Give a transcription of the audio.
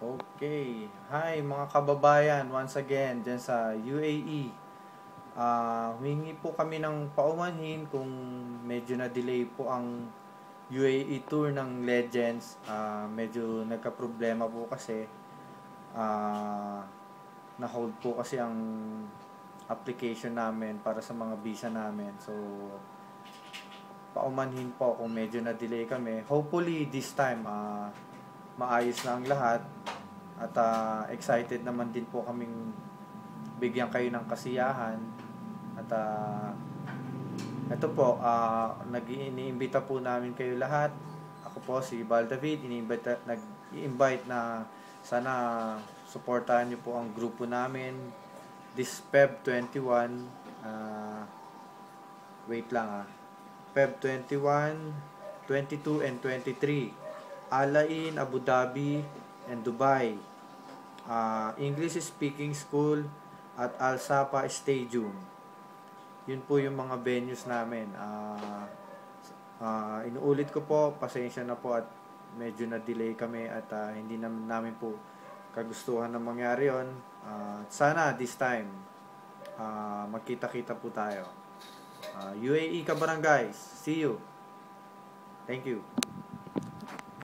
Okay. Hi mga kababayan, once again dyan sa UAE. Humingi po kami ng paumanhin kung medyo na-delay po ang UAE tour ng Legends. Medyo nagka-problema po kasi na-hold po kasi ang application namin para sa mga visa namin. So, paumanhin po kung medyo na-delay kami. Hopefully this time maayos na ang lahat. At excited naman din po kaming bigyan kayo ng kasiyahan. At ito po, nag-iimbita po namin kayo lahat. Ako po si Val David, nag-i-invite na sana suportahan niyo po ang grupo namin this Feb 21. Wait lang Feb 21, 22 and 23. Alain, Abu Dhabi and Dubai. English speaking school at Al Safa Stadium. Yun po yung mga venues namin. Inuulit ko po, pasensya na po at medyo na-delay kami at hindi namin po kagustuhan na mangyari yon. Sana this time magkita-kita po tayo. UAE Kabarangays, see you. Thank you.